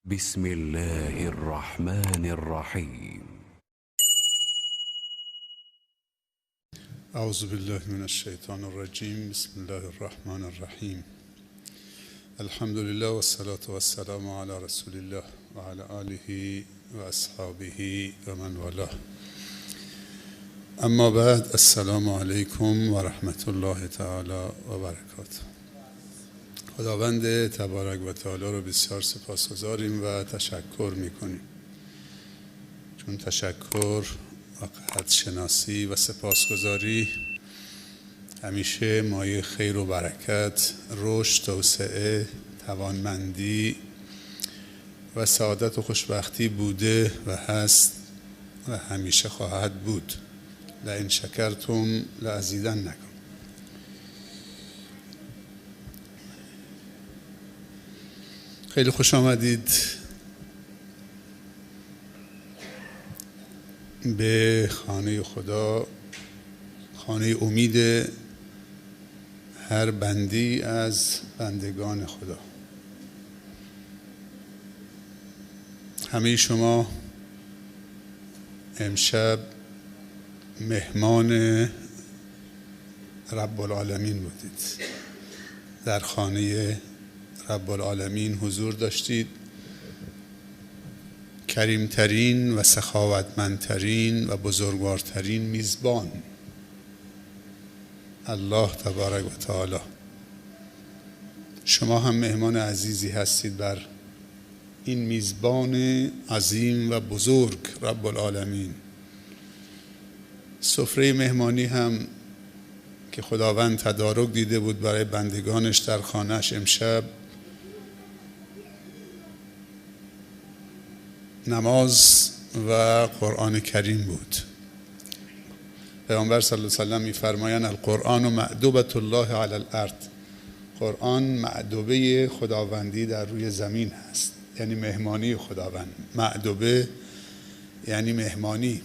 بسم الله الرحمن الرحيم. اعوذ بالله من الشیطان الرجیم. بسم الله الرحمن الرحیم. الحمد لله والصلاة والسلام على رسول الله و علی آله و اصحابه و من والاه. اما بعد، السلام علیکم و رحمت الله تعالی و برکاته. خداوند تبارک و تعالی رو بسیار سپاسگزاریم و تشکر میکنیم، چون تشکر و قدرشناسی و سپاسگزاری همیشه مایه خیر و برکت، رشد، توسعه، توانمندی و سعادت و خوشبختی بوده و هست و همیشه خواهد بود. لئن شکرتم لأزیدنکم. خیلی خوش آمدید به خانه خدا، خانه امید هر بندی از بندگان خدا. همه شما امشب مهمان رب العالمین بودید، در خانه رب العالمین حضور داشتید. کریمترین و سخاوتمندترین و بزرگوارترین میزبان الله تبارک و تعالی. شما هم مهمان عزیزی هستید بر این میزبان عظیم و بزرگ رب العالمین. سفره مهمانی هم که خداوند تدارک دیده بود برای بندگانش در خانهش امشب، نماز و قرآن کریم بود. پیامبر صلی الله علیه و سلم می‌فرمایند القرآن معدوبة الله علی الارض. قرآن معدوبه خداوندی در روی زمین هست، یعنی مهمانی خداوند. معدوبه یعنی مهمانی.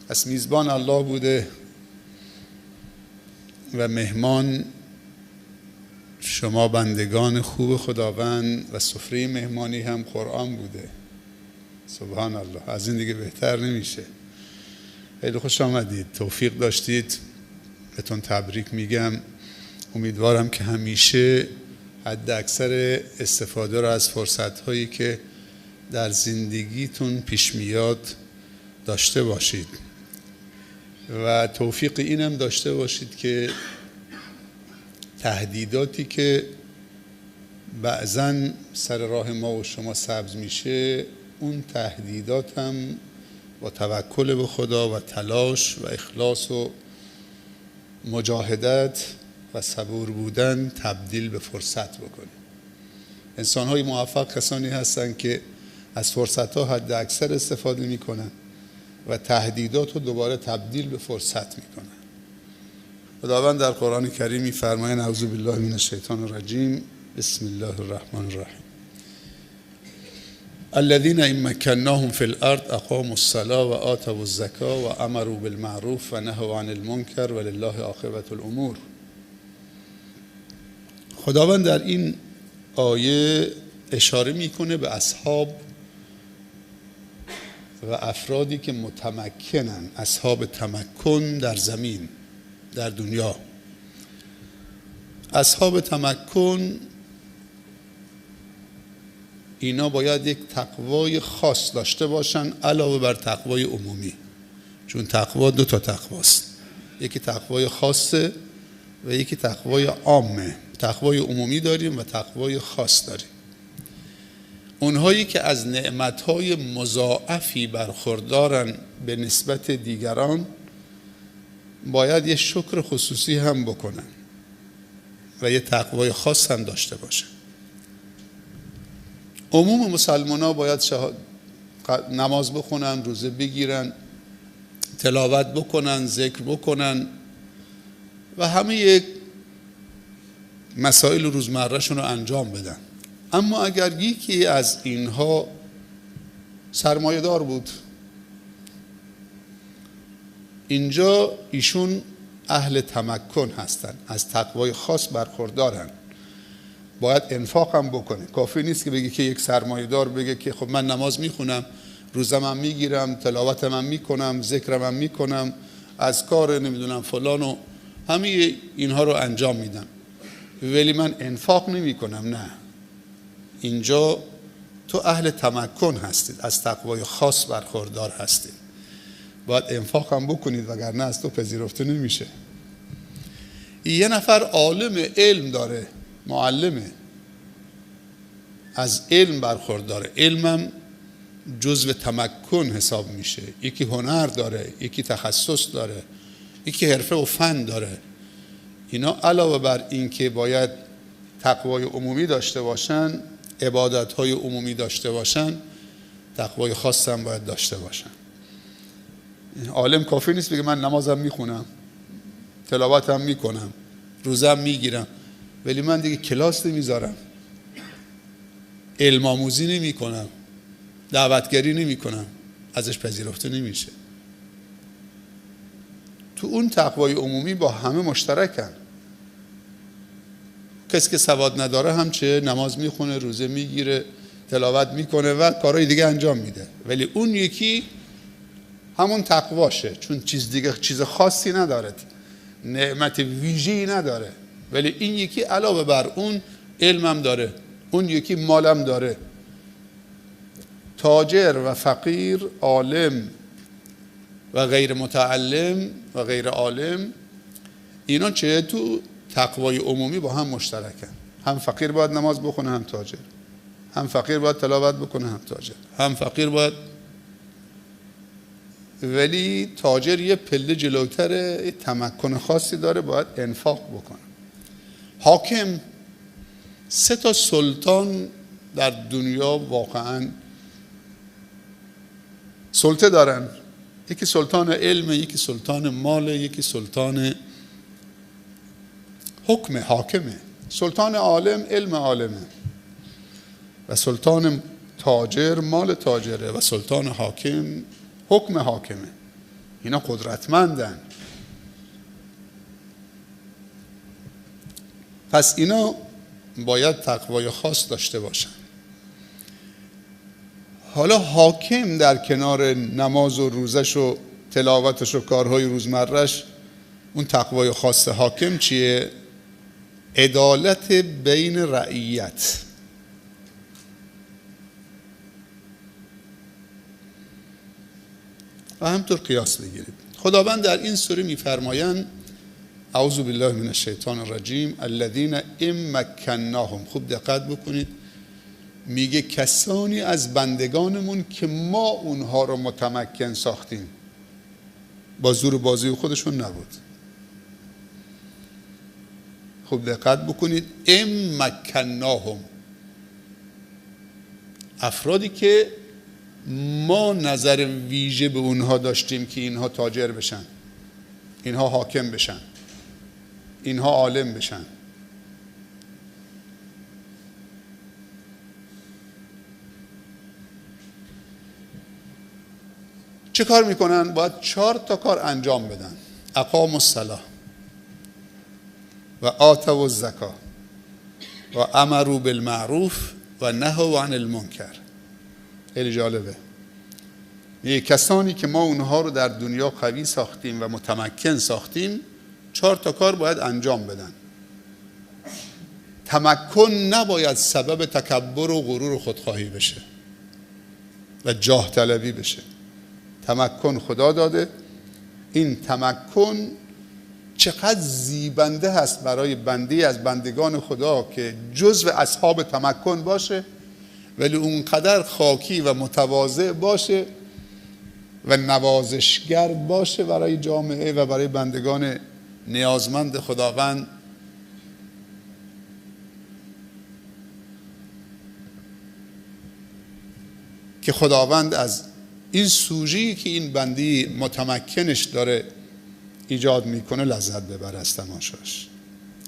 پس میزبان الله بوده و مهمان شما بندگان خوب خداوند و سفره مهمانی هم قرآن بوده. سبحان الله، از این دیگه بهتر نمیشه. خیلی خوش آمدید، توفیق داشتید، بهتون تبریک میگم. امیدوارم که همیشه حد اکثر استفاده را از فرصت‌هایی که در زندگیتون پیش میاد داشته باشید و توفیق اینم داشته باشید که تهدیداتی که بعضن سر راه ما و شما سبز میشه، اون تهدیدات هم با توکل به خدا و تلاش و اخلاص و مجاهدت و صبور بودن تبدیل به فرصت بکنیم. انسان‌های موفق کسانی هستند که از فرصت‌ها حد اکثر استفاده میکنن و تهدیدات رو دوباره تبدیل به فرصت میکنن. خداوند در قرآن کریم می‌فرماید اعوذ بالله من الشیطان الرجیم. بسم الله الرحمن الرحیم. الذين إن مكناهم في الأرض أقاموا الصلاة وآتوا الزكاة وأمروا بالمعروف ونهوا عن المنكر ولله عاقبة الأمور. خداوند در این آیه اشاره میکنه به اصحاب و افرادی که متمکنن، اصحاب تمکن در زمین، در دنیا. اصحاب تمکن اینا باید یک تقوای خاص داشته باشن علاوه بر تقوای عمومی، چون تقوا دو تا تقواست، یکی تقوای خاصه و یکی تقوای عامه. تقوای عمومی داریم و تقوای خاص داریم. اونهایی که از نعمتهای مضاعفی برخوردارن به نسبت دیگران باید یه شکر خصوصی هم بکنن و یه تقوای خاص هم داشته باشن. عموم مسلمان ها باید نماز بخونن، روزه بگیرن، تلاوت بکنن، ذکر بکنن و همه مسائل روزمره شون رو انجام بدن. اما اگر یکی از اینها سرمایه دار بود، اینجا ایشون اهل تمکن هستن، از تقوای خاص برخوردارن باید انفاق هم بکنه. کافی نیست که بگی که یک سرمایه‌دار بگه که خب من نماز میخونم، روزم هم میگیرم، تلاوتم هم میکنم، ذکرم هم میکنم، از کار نمیدونم فلان و همه اینها رو انجام میدم، ولی من انفاق نمی کنم. نه، اینجا تو اهل تمکن هستید، از تقوای خاص برخوردار هستید، باید انفاق هم بکنید وگرنه از تو پذیرفته نمیشه. یه نفر عالم علم داره، معلمه، از علم برخورداره، علمم جزء تمکن حساب میشه. یکی هنر داره، یکی تخصص داره، یکی حرفه و فن داره. اینا علاوه بر این که باید تقوای عمومی داشته باشن، عبادت‌های عمومی داشته باشن، تقوای خاص هم باید داشته باشن. عالم کافی نیست بگه من نمازم میخونم، تلاوتم میکنم، روزم میگیرم، ولی من دیگه کلاس نمیذارم، علم آموزی نمیکنم، دعوتگری نمیکنم، ازش پذیرفته نمیشه. تو اون تقوای عمومی با همه مشترکن. کسی که سواد نداره هم چه نماز میخونه، روزه میگیره، تلاوت میکنه و کارهای دیگه انجام میده، ولی اون یکی همون تقواشه، چون چیز خاصی نداره، نعمت ویژه‌ای نداره، ولی این یکی علاوه بر اون علمم داره، اون یکی مالم داره. تاجر و فقیر، عالم و غیر متعلم و غیر عالم، اینا چه تو تقوای عمومی با هم مشترکن. هم فقیر باید نماز بخونه، هم تاجر، هم فقیر باید تلاوت بکنه، هم تاجر، هم فقیر باید، ولی تاجر یه پله جلوتره، تمکن خاصی داره، باید انفاق بکنه. حاکم، 3 سلطان در دنیا واقعا سلطه دارن، یکی سلطان علم، یکی سلطان مال، یکی سلطان حکم، حاکمه. سلطان عالم علم عالمه و سلطان تاجر مال تاجره و سلطان حاکم حکم حاکمه. اینا قدرتمندن. پس اینا باید تقوای خاص داشته باشن. حالا حاکم در کنار نماز و روزش و تلاوتش و کارهای روزمرش، اون تقوای خاص حاکم چیه؟ عدالت بین رعیت. و همطور قیاس بگیرید. خداوند در این سوره میفرمایند اعوذ بالله من الشیطان الرجیم الذین ان مکناهم. خوب دقت بکنید، میگه کسانی از بندگانمون که ما اونها رو متمکن ساختیم، با زور بازی خودشون نبود. خوب دقت بکنید، ان مکناهم، افرادی که ما نظر ویژه به اونها داشتیم که اینها تاجر بشن، اینها حاکم بشن، اینها عالم بشن. چه کار میکنن؟ باید 4 کار انجام بدن. اقاموا الصلاة و آتوا الزکاة و امروا بالمعروف و نهوا عن المنکر. خیلی جالبه. یه کسانی که ما اونها رو در دنیا قوی ساختیم و متمکن ساختیم، 4 کار باید انجام بدن. تمکن نباید سبب تکبر و غرور و خودخواهی بشه و جاه طلبی بشه. تمکن خدا داده. این تمکن چقدر زیبنده هست برای بندی از بندگان خدا که جزو اصحاب تمکن باشه، ولی اونقدر خاکی و متواضع باشه و نوازشگر باشه برای جامعه و برای بندگان نیازمند خداوند. که خداوند از این سوژه‌ای که این بندی متمکنش داره ایجاد میکنه لذت ببره از تماشاش،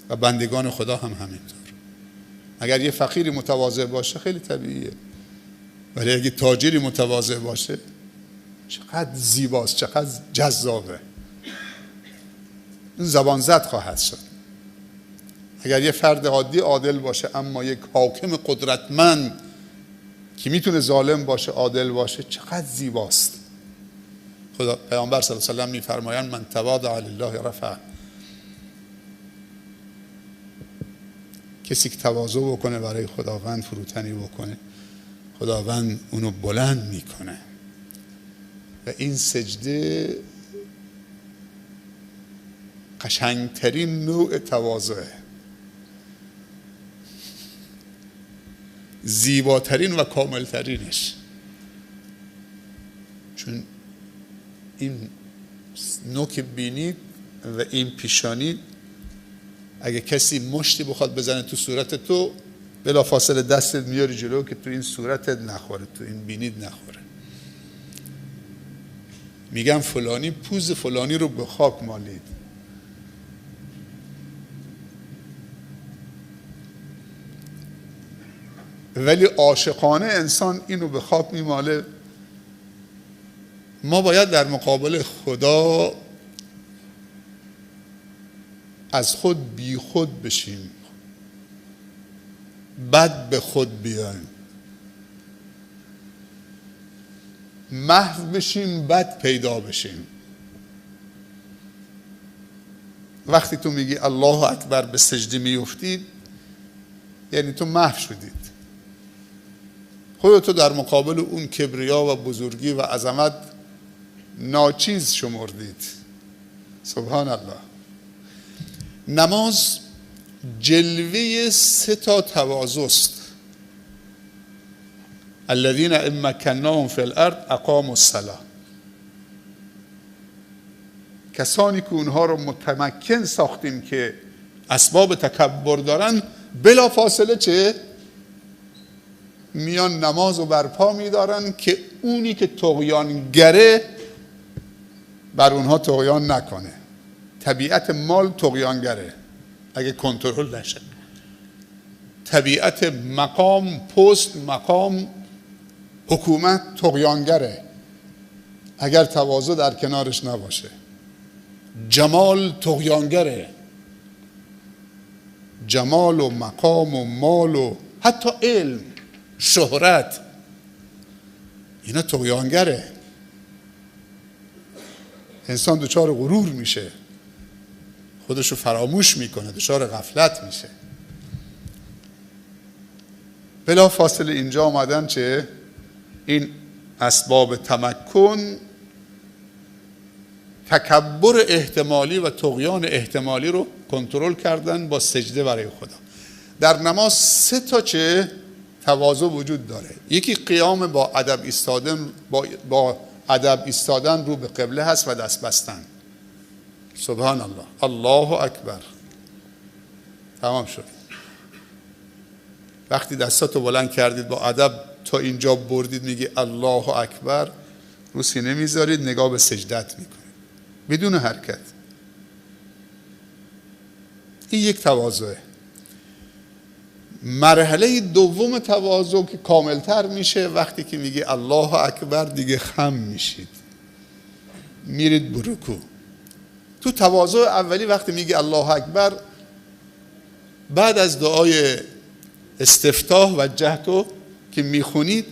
و بندگان خدا هم همینطور. اگر یه فقیری متواضع باشه خیلی طبیعیه، ولی اگه تاجری متواضع باشه چقدر زیباست، چقدر جذابه، زبان زد خواهد شد. اگر یه فرد عادی عادل باشه اما یک حاکم قدرتمند که میتونه ظالم باشه عادل باشه چقدر زیباست. خدا پیامبر صلی الله علیه و سلم میفرمایند من تواضع لله رفع. کسی که تواضع بکنه برای خداوند، فروتنی بکنه، خداوند اونو بلند میکنه. و این سجده قشنگترین نوع تواضعه، زیباترین و کاملترینش. چون این نوک بینید و این پیشانی، اگه کسی مشتی بخواد بزنه تو صورت تو، بلا فاصله دستت میاری جلو که تو این صورتت نخوره، تو این بینید نخوره. میگم فلانی پوز فلانی رو به خاک مالید. ولی عاشقانه انسان اینو به خاک میماله. ما باید در مقابل خدا از خود بی خود بشیم، بد به خود بیایم، محو بشیم بد پیدا بشیم. وقتی تو میگی الله اکبر به سجده میافتید یعنی تو محو شدید، خودتو در مقابل اون کبریا و بزرگی و عظمت ناچیز شمردید. سبحان الله. نماز جلوه 3 تواضع است. الذين ان مكناهم في الارض اقاموا الصلاه. کسانی که اونها رو متمکن ساختیم که اسباب تکبر دارن، بلا فاصله چه؟ میان نماز رو برپا میدارن که اونی که طغیانگره بر اونها طغیان نکنه. طبیعت مال طغیانگره اگه کنترل نشه. طبیعت مقام، پست، مقام، حکومت طغیانگره اگر تواضع در کنارش نباشه. جمال طغیانگره. جمال و مقام و مال و حتی علم، شهرت، اینا طغیانگره. انسان دچار غرور میشه، خودشو فراموش میکنه، دچار غفلت میشه. بلا فاصله اینجا آمدن چه؟ این اسباب تمکن، تکبر احتمالی و طغیان احتمالی رو کنترل کردن با سجده برای خدا. در نماز 3 چه؟ تواضع وجود داره. یکی قیام با ادب ایستادن، با ادب ایستادن رو به قبله هست و دست بستن. سبحان الله، الله اکبر. تمام شد. وقتی دستاتو بلند کردید با ادب تا اینجا بردید، میگی الله اکبر، رو سینه میذارید، نگاه به سجدت میکنید بدون حرکت. این یک تواضعه. مرحله دوم تواضع که کاملتر میشه وقتی که میگی الله اکبر، دیگه خم میشید، میرید به رکوع. تو تواضع اولی وقتی میگی الله اکبر، بعد از دعای استفتاح و جهتو که میخونید،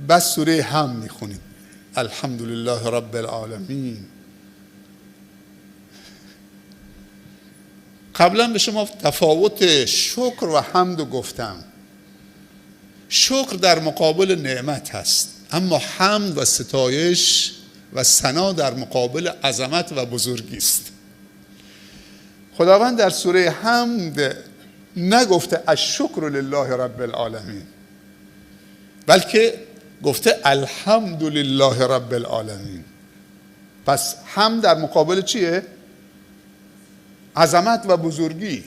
بس سوره هم میخونید، الحمدلله رب العالمین. قبلا به شما تفاوت شکر و حمد رو گفتم. شکر در مقابل نعمت هست، اما حمد و ستایش و ثنا در مقابل عظمت و بزرگی است. خداوند در سوره حمد نگفته الشکر لله رب العالمین، بلکه گفته الحمد لله رب العالمین. پس حمد در مقابل چیه؟ عظمت و بزرگی.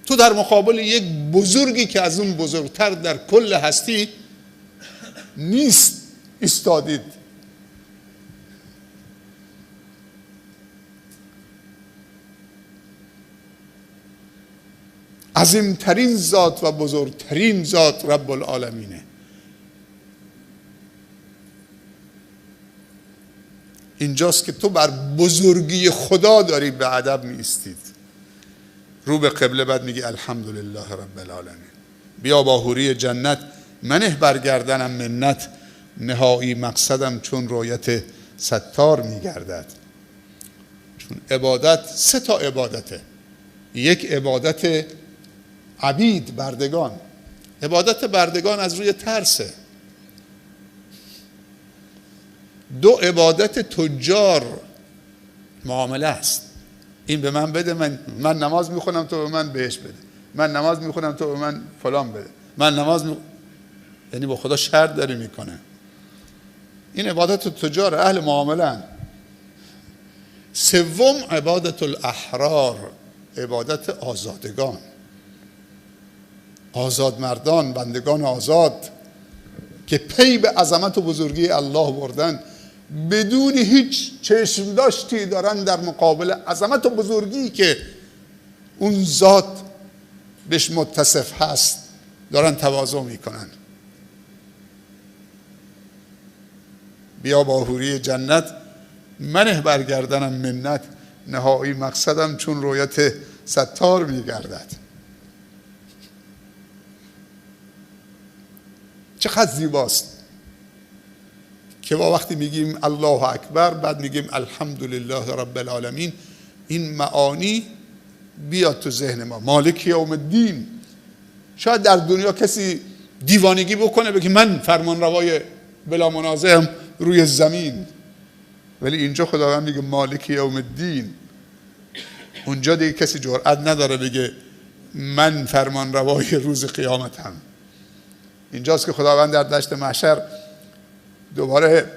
تو در مقابل یک بزرگی که از اون بزرگتر در کل هستی نیست ایستادید. عظیمترین ذات و بزرگترین ذات رب العالمینه. اینجاست که تو بر بزرگی خدا داری به ادب می ایستید. رو به قبله، بعد میگی الحمدلله رب العالمین. بیا با حوری جنت منه برگردنم منت، نهایی مقصدم چون رویت ستار میگردد. چون عبادت 3 تا عبادته. یک عبادت عبید، بردگان. عبادت بردگان از روی ترسه. 2 عبادت تجار، معامله است. این به من بده، من نماز میخونم تو به من بهش بده، من نماز میخونم تو به من فلان بده، من نماز یعنی با خدا شرط داری میکنه. این عبادت تجار، اهل معامله هن. 3 عبادت الاحرار، عبادت آزادگان، آزاد مردان، بندگان آزاد که پی به عظمت و بزرگی الله بردن، بدون هیچ چشم داشتی دارن در مقابل عظمت و بزرگی که اون ذات بهش متصف هست دارن تواضع میکنن. بیا با حوری جنت منه برگردنم منت، نهایی مقصدم چون رویت ستار میگردد. چقدر زیباست که با وقتی میگیم الله اکبر، بعد میگیم الحمدلله رب العالمین، این معانی بیاد تو ذهن ما. مالک یوم الدین. شاید در دنیا کسی دیوانگی بکنه بگه من فرمان روای بلا منازعم روی زمین، ولی اینجا خداوند میگه مالک یوم الدین. اونجا دیگه کسی جرئت نداره بگه من فرمان روای روز قیامتم. اینجاست که خداوند در دشت محشر دوباره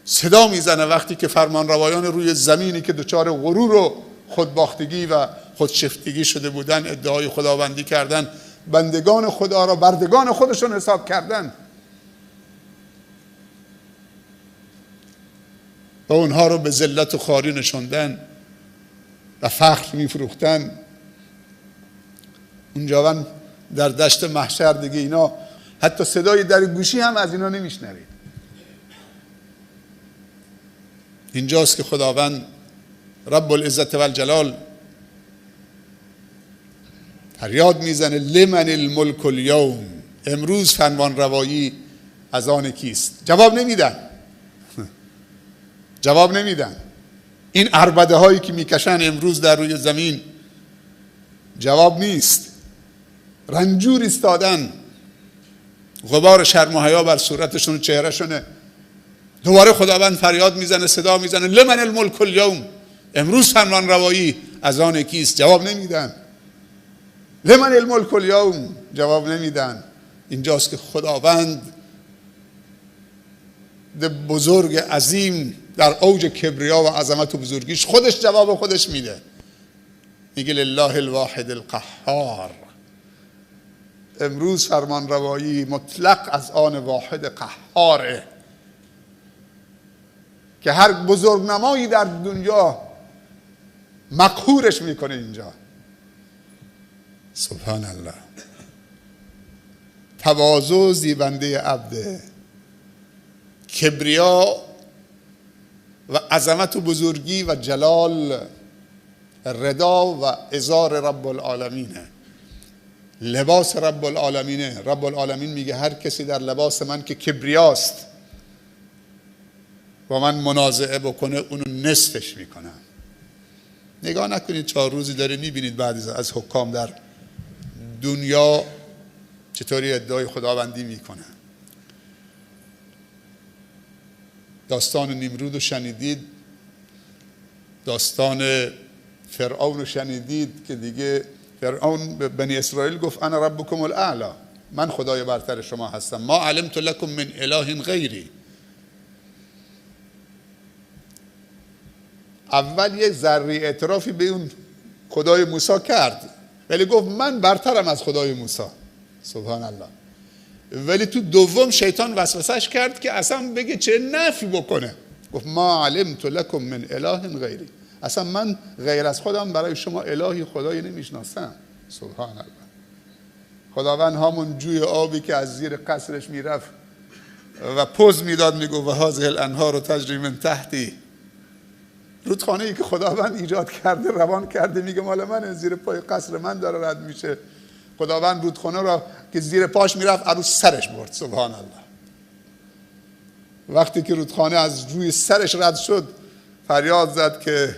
صدا میزنه وقتی که فرمان روایان روی زمینی که دچار غرور و خودباختگی و خودشفتگی شده بودن ادعای خداوندی کردن، بندگان خدا را بردگان خودشون حساب کردن و اونها رو به ذلت و خواری نشوندن و فخر میفروختن. اونجا در دشت محشر دیگه اینا حتی صدای در گوشی هم از اینا نمیشنوید. اینجاست که خداوند رب العزت والجلال فریاد میزنه لمن الملک اليوم، امروز فرمان روایی از آن کیست؟ جواب نمیدن. جواب نمیدن. این عربده هایی که میکشن امروز در روی زمین جواب نیست. رنجور ایستادن، غبار شرم و حیا بر صورتشون و چهرهشونه. دوباره خداوند فریاد میزنه، صدا میزنه لمن الملک اليوم، امروز فرمان روایی از آن کیست؟ جواب نمیدن. لمن الملک اليوم، جواب نمیدن. اینجاست که خداوند بزرگ عظیم در اوج کبریا و عظمت و بزرگیش خودش جواب خودش میده. میگه لله الواحد القهار، امروز فرمان روایی مطلق از آن واحد قهاره که هر بزرگنمایی در دنیا مقهورش میکنه. اینجا سبحان الله، تواضع زیبنده عبده، کبریا و عظمت و بزرگی و جلال رضا و ازار رب العالمینه، لباس رب العالمینه. رب العالمین میگه هر کسی در لباس من که کبریاست و من منازعه بکنه اونو نصفش میکنم. نگاه نکنید 4 روزی داره میبینید بعد از حکام در دنیا چطوری ادعای خداوندی میکنه. داستان نمرود رو شنیدید، داستان فرعون رو شنیدید که دیگه فرعون به بنی اسرائیل گفت انا ربکم الاعلی، من خدای برتر شما هستم، ما علمت لکم من اله غیری. اول یک ذره اعترافی به اون خدای موسی کرد، ولی گفت من برترم از خدای موسی. سبحان الله. ولی تو دوم شیطان وسوسش کرد که اصلا بگه چه نفی بکنه. گفت ما علمت لکم من اله غیری، اصلا من غیر از خودم برای شما الهی خدایی نمیشناسم. سبحان الله. خداوند همون جوی آبی که از زیر قصرش میرفت و پوز میداد میگو و هذه الانهار تجری من تحتی، رودخانه‌ای که خداوند ایجاد کرده روان کرده، میگه مال من، زیر پای قصر من داره رد میشه. خداوند رودخانه را که زیر پاش میرفت عروس سرش برد. سبحان الله. وقتی که رودخانه از روی سرش رد شد فریاد زد که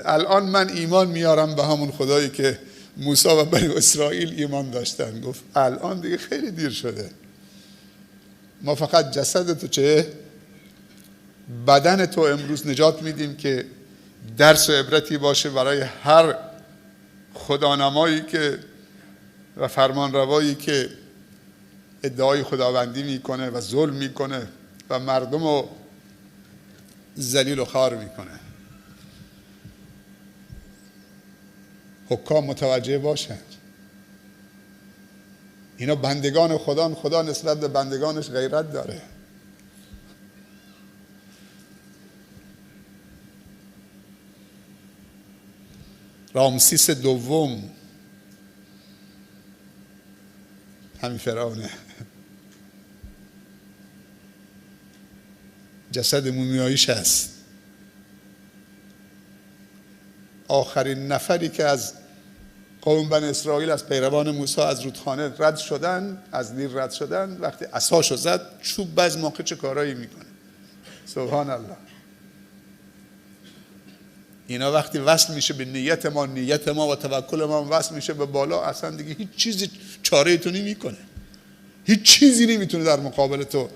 الان من ایمان میارم به همون خدایی که موسی و بنی اسرائیل ایمان داشتن. گفت الان دیگه خیلی دیر شده، ما فقط جسد تو چه بدن تو امروز نجات میدیم که درس و عبرتی باشه برای هر خدانمایی که و فرمانروایی که ادعای خداوندی میکنه و ظلم میکنه و مردم رو ذلیل و خوار میکنه. حکام متوجه باشند اینا بندگان خدا، خدا نسبت به بندگانش غیرت داره. رامسیس دوم، همین فرعونه، جسد مومیاییش هست. آخرین نفری که از قوم بنی اسرائیل از پیروان موسی از رودخانه رد شدن، از نیل رد شدن، وقتی عصاشو زد چوب بعض موقع چه کارایی میکنه. سبحان الله. اینا وقتی وصل میشه به نیت ما و توکل ما وصل میشه به بالا، اصلا دیگه هیچ چیزی چاره تو نمیکنه، هیچ چیزی نمیتونه در مقابل تو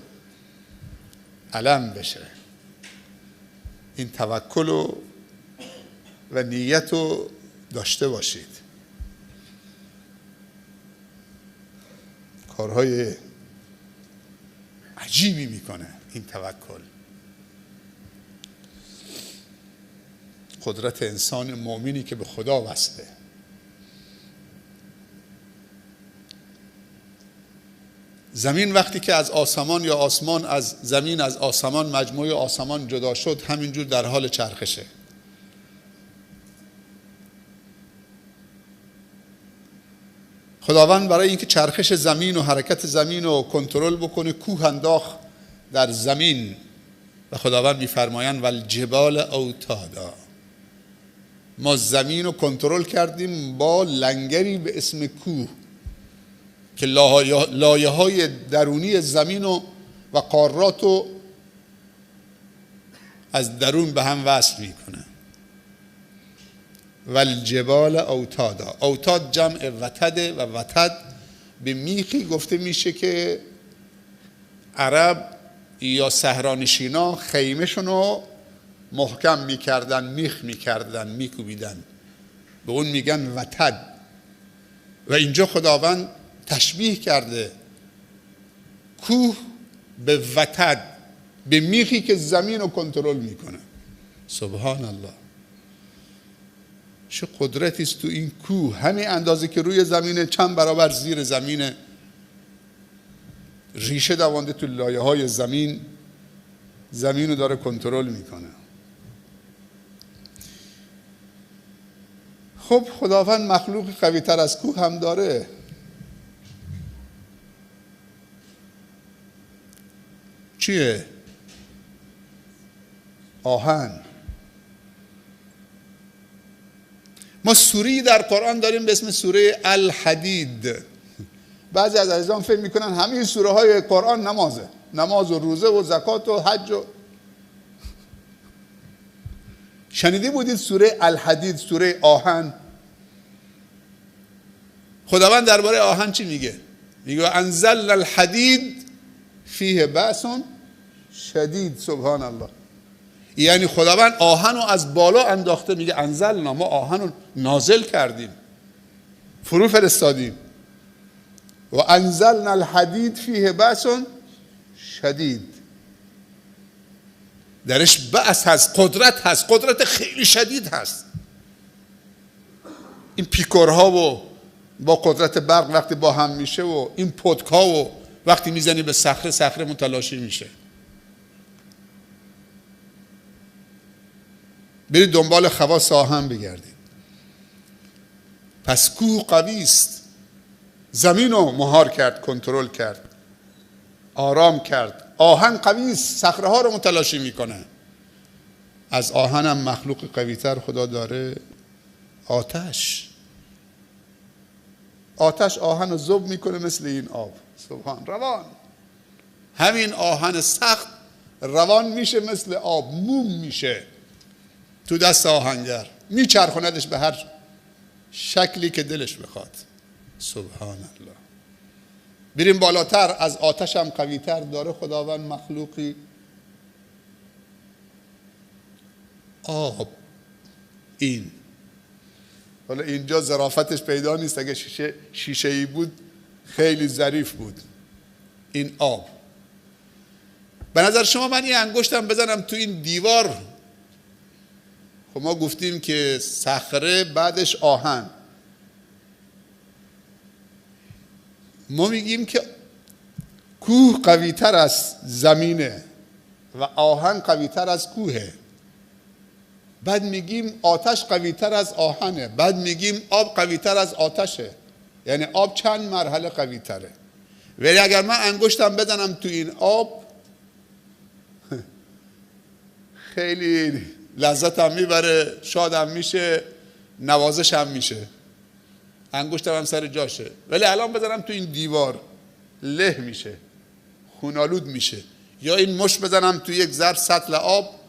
علم بشه. این توکل و نیت رو داشته باشید. کارهای عجیبی میکنه این توکل. قدرت انسان مؤمنی که به خدا وصله. زمین وقتی که از آسمان یا آسمان از زمین، از آسمان، مجموعه آسمان جدا شد، همینجور در حال چرخشه. خداوند برای اینکه چرخش زمین و حرکت زمین رو کنترل بکنه کوه انداخت در زمین و خداوند میفرمایند والجبال اوتادا. ما زمین رو کنترل کردیم با لنگری به اسم کوه که لایه های درونی زمین و قارات رو از درون به هم وصل میکنه. والجبال اوتادا. اوتاد جمع وتده و وتد به میخی گفته میشه که عرب یا صحرانشینا خیمه‌شون رو محکم میکردن، میخ میکردن، میکوبیدن، به اون میگن وتد. و اینجا خداوند تشبیه کرده کوه به وتد، به میخی که زمین رو کنترل میکنه. سبحان الله. چه قدرتی است تو این کوه. همین اندازه که روی زمینه چند برابر زیر زمینه، ریشه دوانده تو لایه های زمین، زمین رو داره کنترل میکنه. خب خداوند مخلوق قوی تر از کوه هم داره. چیه؟ آهن. ما سوری در قرآن داریم به اسم سوره الحدید. بعضی از عزیزان فکر میکنن همه سوره های قرآن نمازه، نماز و روزه و زکات و حج و شنیده بودید سوره الحدید، سوره آهن؟ خداوند درباره آهن چی میگه؟ میگه انزلنا الحدید فیه بأس شدید. سبحان الله. یعنی خداوند آهن رو از بالا انداخته، میگه انزلنا، ما آهن رو نازل کردیم، فرو فرستادیم. و انزلنا الحدید فیه بأس شدید. درش بأس هست، قدرت هست، قدرت خیلی شدید هست. این پیکرها و با قدرت برق وقتی با هم میشه و این پتکا و وقتی میزنی به صخره، صخره متلاشی میشه. برید دنبال خواص آهن بگردید. پس کوه قوی است، زمین رو مهار کرد، کنترل کرد، آرام کرد. آهن قوی است، صخره ها رو متلاشی میکنه. از آهن هم مخلوق قویتر خدا داره. آتش آهن رو ذوب میکنه مثل این آب. سبحان. روان، همین آهن سخت روان میشه مثل آب، موم میشه تو دست آهنگر، میچرخوندش به هر شکلی که دلش بخواد. سبحان الله. بریم بالاتر، از آتش هم قویتر داره خداوند مخلوقی، آب. این حالا اینجا ظرافتش پیدا نیست، اگه شیشه‌ای بود خیلی ظریف بود. این آب. به نظر شما من یه انگشتم بزنم تو این دیوار، خب ما گفتیم که صخره بعدش آهن، ما میگیم که کوه قوی‌تر از زمینه و آهن قوی‌تر از کوهه، بعد میگیم آتش قوی‌تر از آهنه، بعد میگیم آب قوی‌تر از آتشه. یعنی آب چند مرحله قوی‌تره. ولی اگر من انگشتم بزنم تو این آب خیلی لذتم میبره، شادم میشه، نوازشم میشه، انگشتم هم سر جاشه. ولی الان بزنم تو این دیوار له میشه، خونالود میشه. یا این مش بزنم تو یک ظرف سطل آب،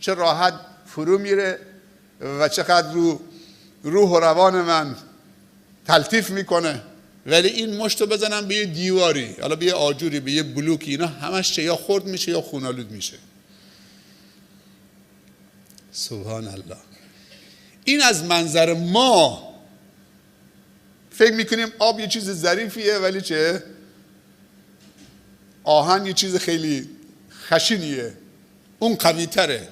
چه راحت فرو میره و چقدر روح و روان من تلطیف میکنه. ولی این مشتو بزنم به یه دیواری، حالا به یه آجوری، به یه بلوکی، اینا همش یا خرد میشه یا خونالود میشه. سبحان الله. این از منظر ما فکر میکنیم آب یه چیز ظریفیه، ولی چه؟ آهن یه چیز خیلی خشنیه، اون قوی تره.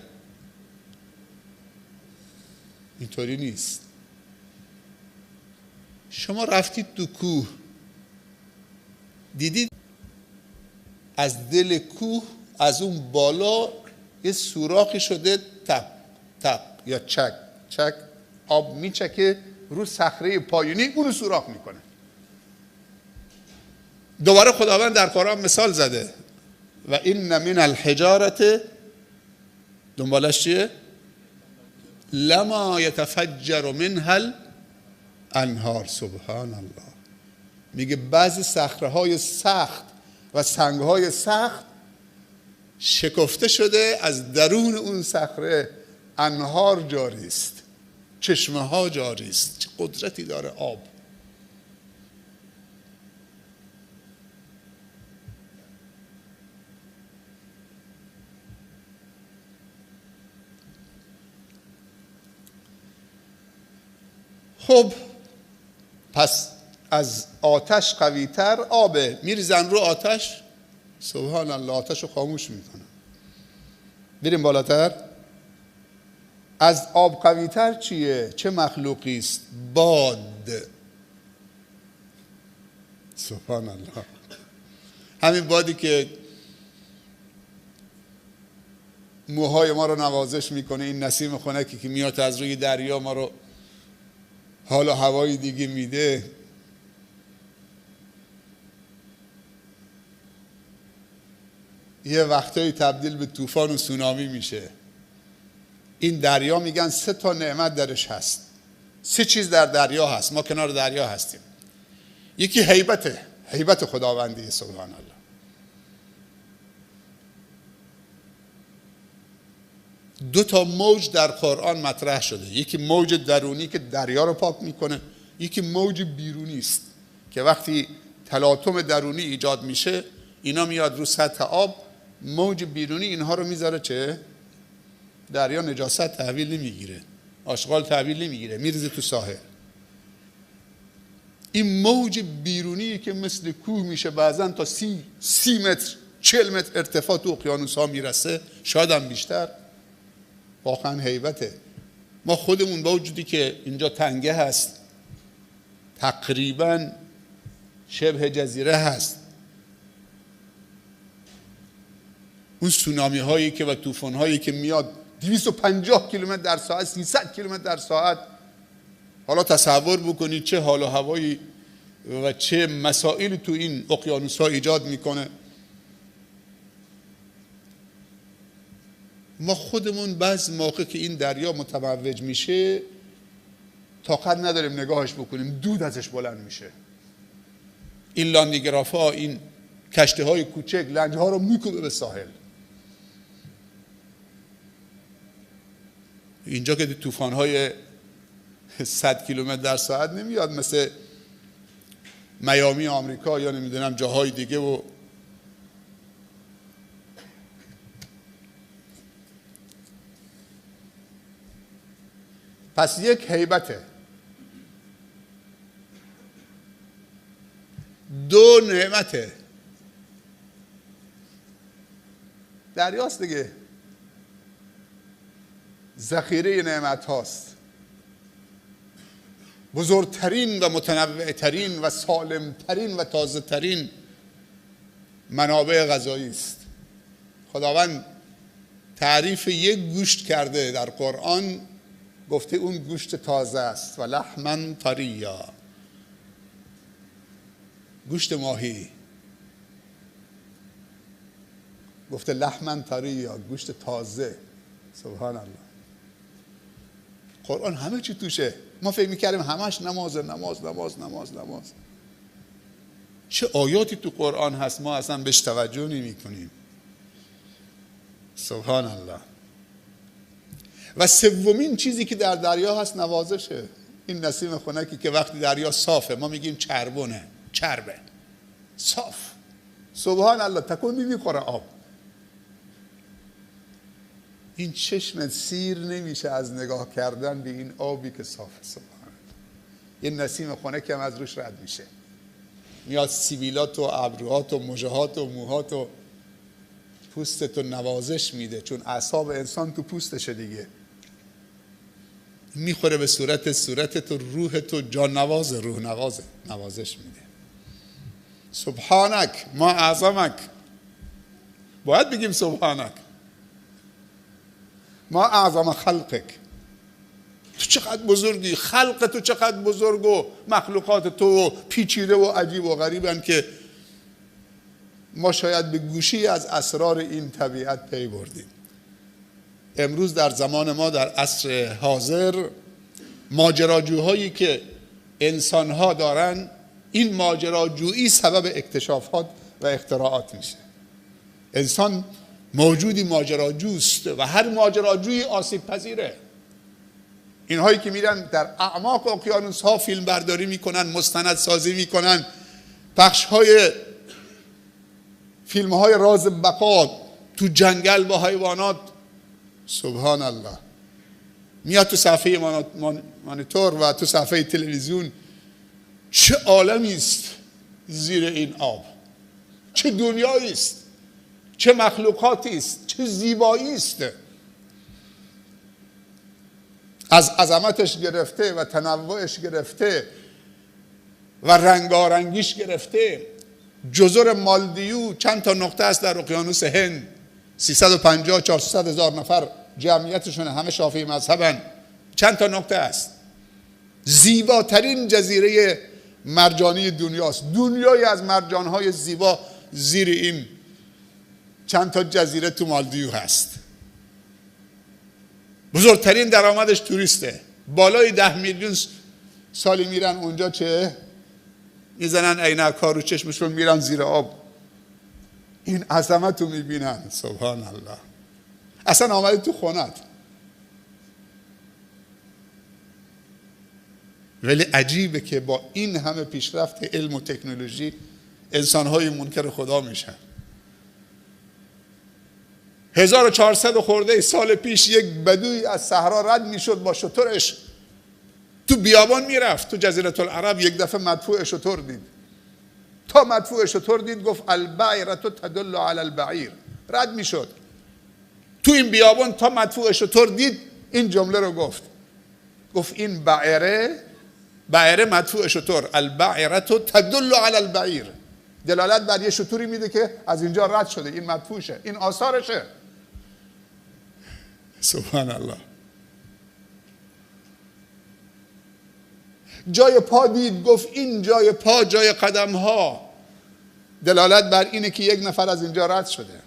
اینطوری نیست. شما رفتید تو کوه، دیدید از دل کوه، از اون بالا یه سوراخی شده، تپ تپ یا چک چک، آب میچکه رو صخره پایینی، اونو سوراخ میکنه. دوباره خداوند در قرآن مثال زده، و این من الحجارت، دنبالش چیه؟ لما یتفجر منها الانهار. سبحان الله. میگه بعضی صخره های سخت و سنگ های سخت شکفته شده، از درون اون صخره انهار جاری است، چشمه ها جاری است. چه قدرتی داره آب. خب پس از آتش قویتر آبه، میریزن رو آتش، سبحان الله، آتش رو خاموش میکنن. بریم بالاتر. از آب قویتر چیه؟ چه مخلوقی است؟ باد. سبحان الله. همین بادی که موهای ما رو نوازش میکنه، این نسیم خنکی که میاد از روی دریا ما رو حال و هوای دیگه میده. یه وقتایی تبدیل به طوفان و سونامی میشه. این دریا میگن 3 تا نعمت درش هست. 3 چیز در دریا هست، ما کنار دریا هستیم. یکی هیبت خداوندی سبحان الله. دو تا موج در قرآن مطرح شده، یکی موج درونی که دریا رو پاک میکنه، یکی موج بیرونی است که وقتی تلاطم درونی ایجاد میشه اینا میاد رو سطح آب، موج بیرونی اینها رو میذاره چه؟ دریا نجاست تحویل نمیگیره، آشغال تحویل نمیگیره، میریزه تو ساحل. این موج بیرونی که مثل کوه میشه، بعضن تا 30 متر 40 متر ارتفاع تو اقیانوس ها میرسه، شاید هم بیشتر. واقعا هیبته. ما خودمون با وجودی که اینجا تنگه هست، تقریبا شبه جزیره هست، اون سونامی هایی که و طوفان هایی که میاد 250 کیلومتر در ساعت، 300 کیلومتر در ساعت، حالا تصور بکنید چه حال و هوایی و چه مسائلی تو این اقیانوس ها ایجاد میکنه. ما خودمون بعض موقع که این دریا متموج میشه طاقت نداریم نگاهش بکنیم، دود ازش بلند میشه. این لاندیگراف ها، این کشتی های کوچک لنج ها رو میکوبه به ساحل. اینجا که طوفان های 100 کیلومتر در ساعت نمیاد مثل میامی آمریکا یا نمیدونم جاهای دیگه. و پس یک هیبته، دو نعمته. دریاست دیگه، ذخیره نعمت هاست، بزرگترین و متنوعترین و سالمترین و تازه ترین منابع غذایی است. خداوند تعریف یک گوشت کرده در قرآن، گفته اون گوشت تازه است و لحمن طریا، گوشت ماهی، گفته لحمن طریا، گوشت تازه. سبحان الله. قرآن همه چی توشه. ما فکر میکردیم همش نماز نماز نماز نماز نماز. چه آیاتی تو قرآن هست ما اصلا بهش توجه نمی کنیم. سبحان الله. و سومین چیزی که در دریا هست نوازشه. این نسیم خنکی که وقتی دریا صافه ما میگیم چربونه، چربه، صاف. سبحان الله. تکون میخوره آب. این چشم سیر نمیشه از نگاه کردن به این آبی که صافه. سبحان الله. یه نسیم خنک هم از روش رد میشه، میاد سیبیلات و ابروهات و مژهات و موهات و پوستت رو نوازش میده، چون اعصاب انسان تو پوستشه دیگه. میخوره به صورتت و روحت و جان نواز، روح نوازش میده. سبحانک ما اعظمک. باید بگیم سبحانک ما اعظم خلقک. تو چقدر بزرگی، خلق تو چقدر بزرگ و مخلوقات تو پیچیده و عجیب و غریبن که ما شاید به گوشی از اسرار این طبیعت پی بردیم. امروز در زمان ما در عصر حاضر ماجراجوهایی که انسانها دارن، این ماجراجویی سبب اکتشافات و اختراعات میشه. انسان موجودی ماجراجوست و هر ماجراجویی آسیب پذیره. اینهایی که میرن در اعماق اقیانوس ها فیلم برداری میکنن، مستند سازی میکنن، پخش های فیلم های راز بقا تو جنگل با حیوانات. سبحان الله. میاد تو صفحه مانیتور و تو صفحه تلویزیون. چه عالمی است زیر این آب، چه دنیایی است، چه مخلوقاتی است، چه زیبایی است. از عظمتش گرفته و تنوعش گرفته و رنگارنگیش گرفته. جزر مالدیو چند تا نقطه است در اقیانوس هند، 350-400 هزار نفر جمعیتشونه، همه شافعی مذهبن. چند تا نقطه است. زیباترین جزیره مرجانی دنیاست. دنیای از مرجانهای زیبا زیر این چند تا جزیره تو مالدیو هست. بزرگترین درآمدش توریسته. بالای 10 میلیون سالی میرن اونجا، چه میزنن عینک ها رو چشمشون، میرن زیر آب، این عظمت رو میبینن. سبحان الله. اصلا آمده تو خونت. ولی عجیبه که با این همه پیشرفت علم و تکنولوژی انسانهای منکر خدا میشن. 1400 خورده سال پیش یک بدوی از صحرا رد میشد با شترش، تو بیابان میرفت تو جزیره العرب. یک دفعه مدفوع شتر دید. تا مدفوع شتر دید گفت البعیرة تدل علی البعیر. رد میشد تو این بیابان تا مدفوع شتر دید این جمله رو گفت این بعیره مدفوع شتر، البعیرة تدل علی البعیر، دلالت بر یه شتری میده که از اینجا رد شده، این مدفوعشه، این آثارشه. سبحان الله. جای پا دید، گفت این جای پا، جای قدم ها، دلالت بر اینه که یک نفر از اینجا رد شده.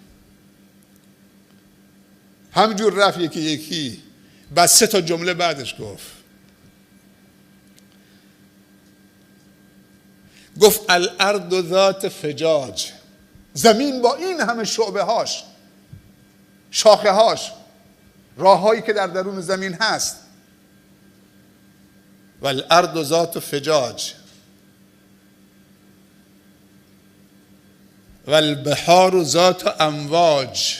همجور رفت یکی یکی. بعد 3 تا جمله بعدش گفت الارض ذات فجاج، زمین با این همه شعبه هاش، شاخه هاش، راه هایی که در درون زمین هست. و الارض ذات فجاج و البحار ذات امواج،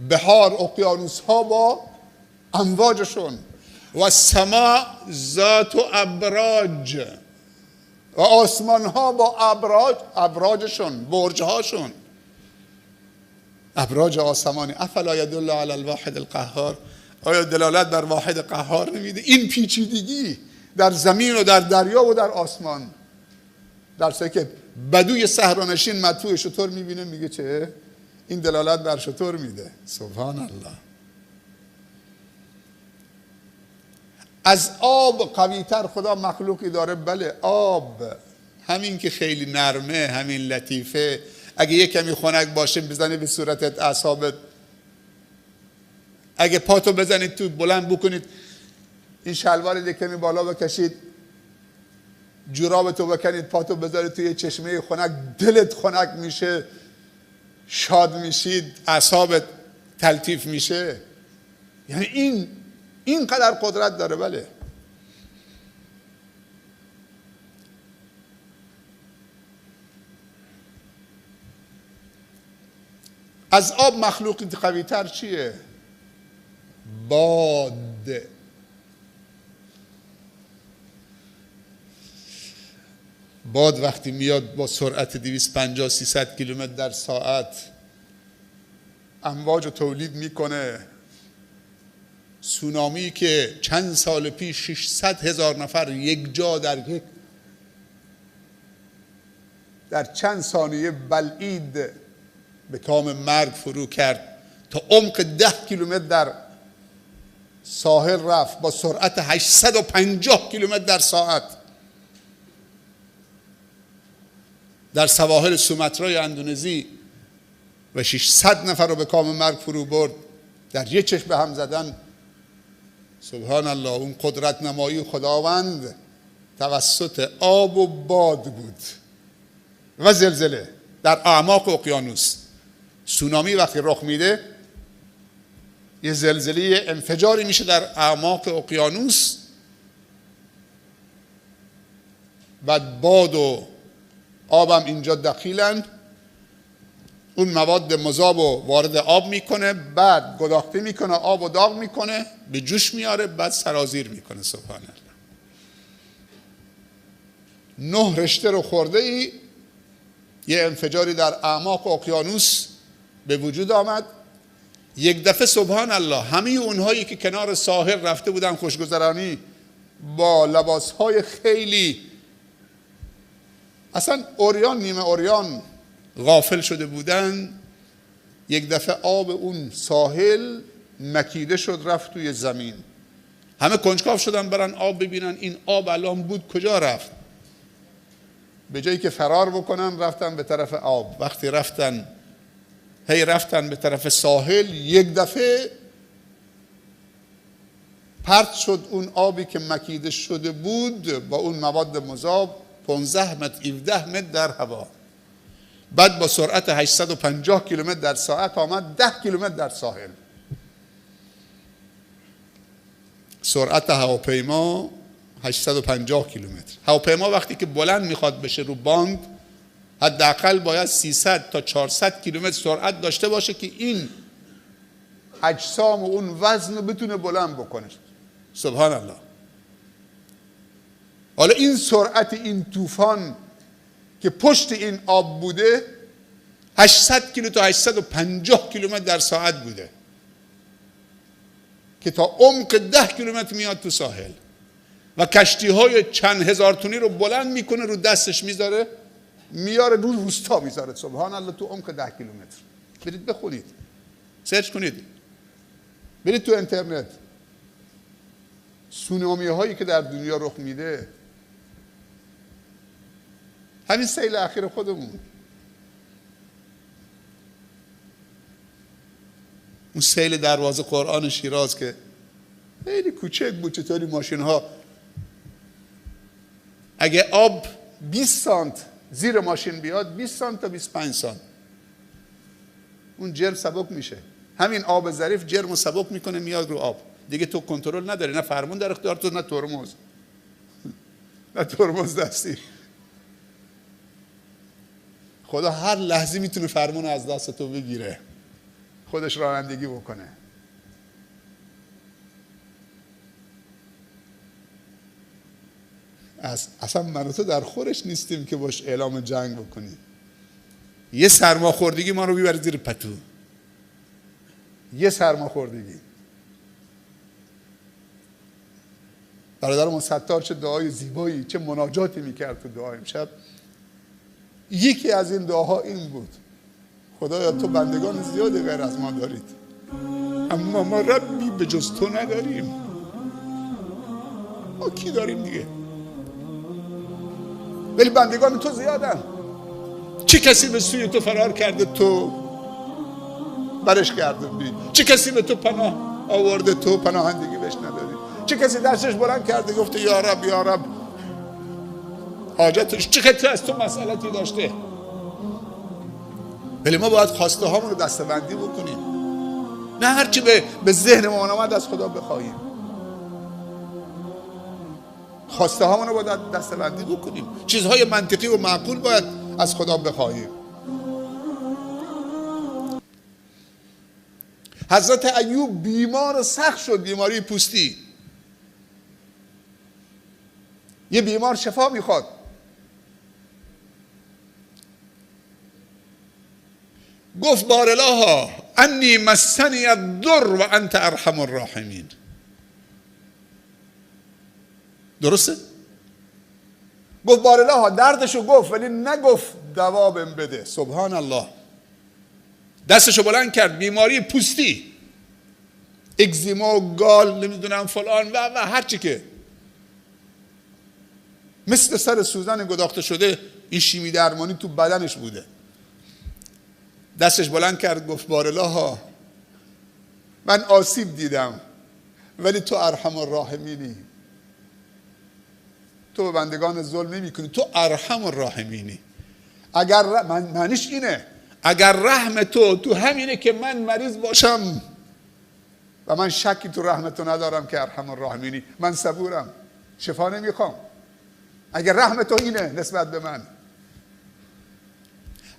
بحار اقیانوس ها با امواجشون. و السماء ذات ابراج، و آسمان ها با ابراجشون، برج هاشون، ابراج آسمانی. افلا یدل علی الواحد القهار، آیا دلالت بر واحد قهار نمیده؟ این پیچیدگی در زمین و در دریا و در آسمان، در صورتی که بدوی صحرانشین مدفوع شتر میبینه میگه چه؟ این دلالت بر شتر میده. سبحان الله. از آب قویتر خدا مخلوقی داره؟ بله، آب همین که خیلی نرمه، همین لطیفه، اگه یک کمی خنک باشه بزنه به صورتت، اعصابت، اگه پاتو بزنید تو بلند بکنید، این شلوار یک کمی بالا بکشید، جورابتو بکنید، پاتو بذارید توی چشمه خنک، دلت خنک میشه، شاد میشید، اعصابت تلطیف میشه. یعنی این قدر قدرت داره. بله. از آب مخلوقی قوی تر چیه؟ باد. باد وقتی میاد با سرعت 250-300 کیلومتر در ساعت امواج رو تولید میکنه. سونامی که چند سال پیش 600,000 نفر یک جا در چند ثانیه بلعید به کام مرگ فرو کرد، تا عمق 10 کیلومتر در ساحل رفت با سرعت 850 کیلومتر در ساعت. در سواحل سومترای اندونزی و 600 نفر رو به کام مرگ فرو برد در یک چشم به هم زدن. سبحان الله. اون قدرت نمایی خداوند توسط آب و باد بود. و زلزله در اعماق اقیانوس. سونامی وقتی رخ میده یه زلزله انفجاری میشه در اعماق اقیانوس، بعد باد و آبم اینجا دخیلن، اون مواد مذاب رو وارد آب میکنه، بعد گداخته میکنه، آب و داغ میکنه، به جوش میاره، بعد سرازیر میکنه. سبحان الله. 9 رشته رو خورده ای یه انفجاری در اعماق اقیانوس به وجود آمد. یک دفعه سبحان الله همه اونهایی که کنار ساحل رفته بودن خوشگذرانی با لباسهای خیلی اصلا اوریان نیمه اوریان غافل شده بودن، یک دفعه آب اون ساحل مکیده شد رفت توی زمین. همه کنجکاو شدن برن آب ببینن این آب الان بود کجا رفت. به جایی که فرار بکنن رفتن به طرف آب. وقتی رفتن به طرف ساحل، یک دفعه پرت شد اون آبی که مکیده شده بود با اون مواد مذاب 15 متر 17 متر در هوا. بعد با سرعت 850 کیلومتر در ساعت آمد 10 کیلومتر در ساحل. سرعت هواپیما 850 کیلومتر. هواپیما وقتی که بلند میخواد بشه رو باند حداقل باید 300 تا 400 کیلومتر سرعت داشته باشه که این اجسام و اون وزن رو بتونه بلند بکنه. سبحان الله. حالا این سرعت این طوفان که پشت این آب بوده 800 کیلو تا 850 کیلومتر در ساعت بوده که تا عمق 10 کیلومتر میاد تو ساحل و کشتی های چند هزار تونی رو بلند میکنه، رو دستش میذاره، میاره رو روستا میذاره. سبحان الله. تو عمق 10 کیلومتر. برید بخونید، سرچ کنید، برید تو اینترنت. سونامی هایی که در دنیا رخ میده، همین سیل اخیر خودمون، اون سیل دروازه قرآن شیراز که خیلی کوچک بود، چطوری ماشین ها اگه آب 20 سانت زیر ماشین بیاد 20 سانت تا 25 سانت اون جرم سبک میشه. همین آب ظریف جرم سبک میکنه میاد رو آب، دیگه تو کنترل نداری، نه فرمون در اختیار تو، نه ترمز نه ترمز دستی. خدا هر لحظه میتونه فرمون از دست تو بگیره، خودش رانندگی بکنه. اصلا من و تو در خورش نیستیم که باش اعلام جنگ بکنیم. یه سرماخوردگی ما رو بیبره زیر پتو، یه سرماخوردگی. برادرم ستار چه دعای زیبایی، چه مناجاتی میکرد تو دعای امشب. یکی از این دعاها این بود: خدایا تو بندگان زیادی غیر از ما دارید، اما ما ربی به جز تو نداریم. ما کی داریم دیگه؟ ولی بندگان تو زیادن. چه کسی به سوی تو فرار کرده تو برش گردوندی؟ چه کسی به تو پناه آورده تو پناهندگی بهش نداری؟ چه کسی دستش بلند کرده گفته یا رب یا رب حاجتش؟ چه کسی از تو مسئلتی داشته؟ ولی ما باید خواسته هامون رو دسته‌بندی بکنیم، نه هرچی به ذهن ما آمد از خدا بخواهیم. خواسته هامون رو باید دسته‌بندی بکنیم، چیزهای منطقی و معقول باید از خدا بخواهیم. حضرت ایوب بیمار و سخت شد، بیماری پوستی. یه بیمار شفا میخواد، گفت بارالها انی مسنی الضر و انت ارحم الراحمین. درسته؟ گفت بارالها، دردشو گفت ولی نگفت دوا بهم بده. سبحان الله. دستشو بلند کرد، بیماری پوستی، اگزیما و گال نمیدونم فلان و هرچی که مثل سر سوزن گداخته شده این شیمی درمانی تو بدنش بوده. دستش بلند کرد گفت بارالها من آسیب دیدم ولی تو ارحم الراحمینی، تو به بندگان ظلم نمی کنی، تو ارحم الراحمینی. اگر معنیش اینه اگر رحم تو همینه که من مریض باشم و من شکی تو رحم تو ندارم که ارحم الراحمینی، من صبورم، شفا نمیخوام، اگر رحم تو اینه نسبت به من.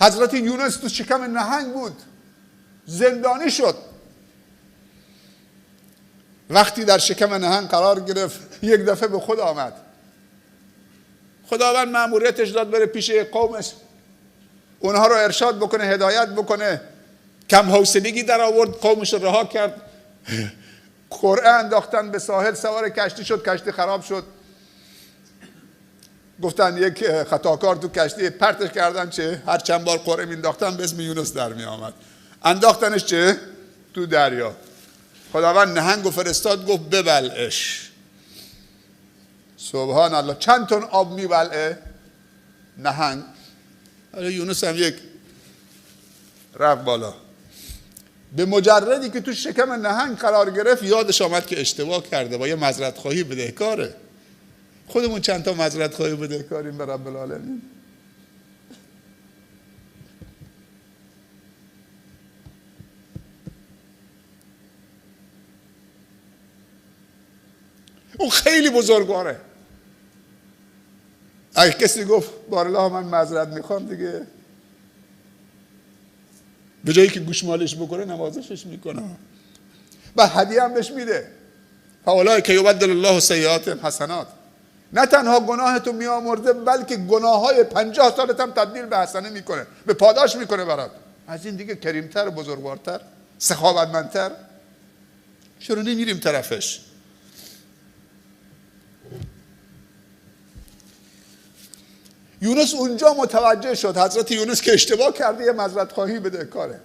حضرت یونس تو شکم نهنگ بود، زندانی شد. وقتی در شکم نهنگ قرار گرفت یک دفعه به خود آمد. خداوند مأموریتش داد بره پیش قومش، اونها رو ارشاد بکنه، هدایت بکنه. کم حوصلگی در آورد، قومش رو رها کرد، قرعه انداختن به ساحل، سوار کشتی شد، کشتی خراب شد. گفتن یک خطاکار تو کشتی، پرتش کردن، چه هر چند بار قرعه مینداختن به اسم یونس در می آمد، انداختنش چه تو دریا. خداوند نهنگو فرستاد، گفت ببلعش. سبحان الله. چند تن آب میبلعه نهنگ؟ حالا یونس هم یک رفت بالا. به مجردی که تو شکم نهنگ قرار گرفت یادش آمد که اشتباه کرده، با یه معذرت خواهی بدهکاره. خودمون چند تا معذرت خواهی بدهکاریم به رب العالمین. اون خیلی بزرگواره. اگه کسی گفت بارالله من معذرت میخوام دیگه، به جایی که گوشمالش بکنه نوازشش میکنه و هدیه هم بهش میده. فاولئک یبدل الله سیئاتهم حسنات. نه تنها گناه تو میامرزه بلکه گناه های 50 سالت هم تبدیل به حسنه میکنه، به پاداش میکنه برات. از این دیگه کریمتر، بزرگوارتر، سخاوتمندتر چرا نمیریم طرفش؟ یونس اونجا متوجه شد، حضرت یونس که اشتباه کرده یه معذرت خواهی بدهکاره.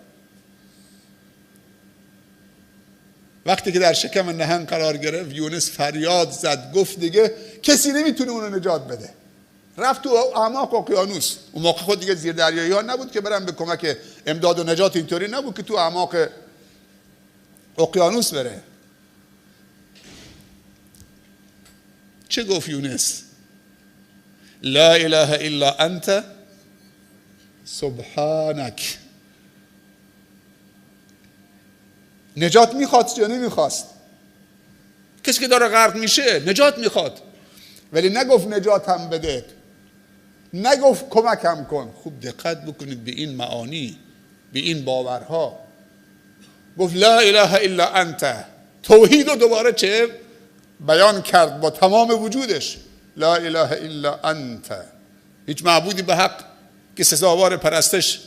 وقتی که در شکم نهنگ قرار گرفت یونس فریاد زد، گفت دیگه کسی نمیتونه اونو نجات بده. رفت تو اعماق اقیانوس. اون موقع خود دیگه زیر دریایی ها نبود که برن به کمک امداد و نجات، اینطوری نبود که تو اعماق اقیانوس بره. چه گفت یونس؟ لا اله الا انت سبحانک. نجات میخواد یا نمیخواست؟ کسی که داره غرق میشه نجات میخواد، ولی نگفت نجاتم بده، نگفت کمکم کن. خوب دقت بکنید به این معانی، به این باورها. گفت لا اله الا انت، توحید رو دوباره چه بیان کرد با تمام وجودش. لا اله الا انت، هیچ معبودی به حق که سزاوار پرستش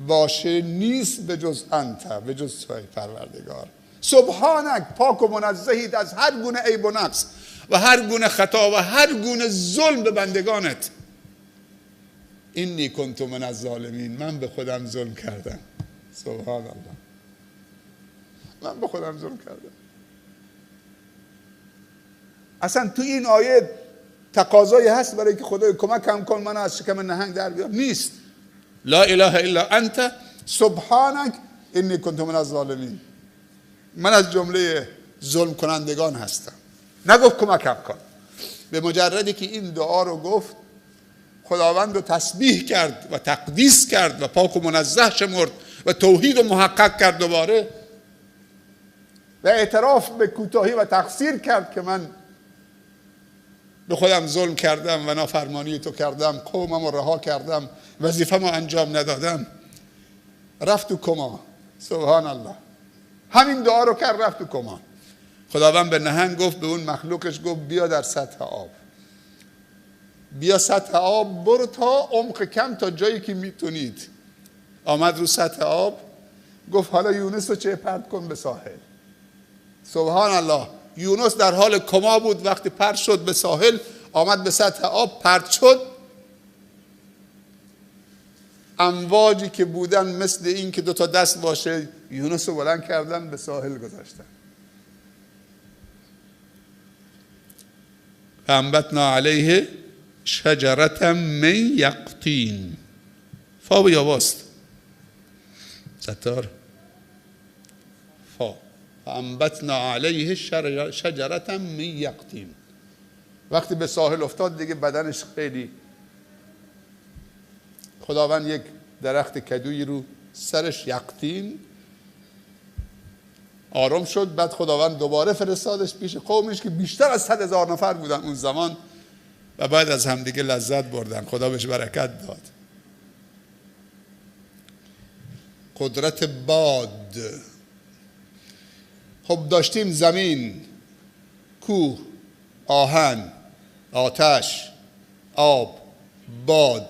باشه نیست به جز انت، به جز توی پروردگار. سبحانک، پاک و منزهید از هر گونه عیب و نقص و هر گونه خطا و هر گونه ظلم به بندگانت. اینی کنت من الظالمین، من به خودم ظلم کردم. سبحان الله، من به خودم ظلم کردم. اصلا تو این آیه تقاضایی هست برای که خدای کمکم کن من از شکم نهنگ در بیارم؟ نیست. لا اله الا انت سبحانک انی کنت من الظالمین، من از جمله ظلم کنندگان هستم. نگفت کمکم کن. به مجردی که این دعا رو گفت، خداوند رو تسبیح کرد و تقدیس کرد و پاک و منزه شمرد و توحید رو محقق کرد دوباره و اعتراف به کوتاهی و تقصیر کرد که من به خودم ظلم کردم و نافرمانی تو کردم، قومم رو رها کردم، وظیفه‌مو انجام ندادم. رفت تو کما. سبحان الله، همین دعا رو کرد رفت تو کما. خداوند به نهنگ گفت، به اون مخلوقش گفت بیا در سطح آب، بیا سطح آب، برو تا عمق کم، تا جایی که میتونید. آمد رو سطح آب، گفت حالا یونس رو چه پرت کن به ساحل. سبحان الله، یونس در حال کما بود، وقتی پرت شد به ساحل، آمد به سطح آب پرت شد. امواجی که بودن مثل این که 2 دست باشه یونس رو بلند کردن به ساحل گذاشتن. فانبتنا علیه شجرة من یقطین. فا و یاواست ستار فا. فانبتنا علیه شجرة من یقطین. وقتی به ساحل افتاد دیگه بدنش خیلی، خداوند یک درخت کدویی رو سرش یقطین آرام شد. بعد خداوند دوباره فرستادش پیش قومش که بیشتر از 100,000 نفر بودن اون زمان و بعد از همدیگه لذت بردن. خدا بهش برکت داد. قدرت باد. خب داشتیم زمین، کوه، آهن، آتش، آب، باد.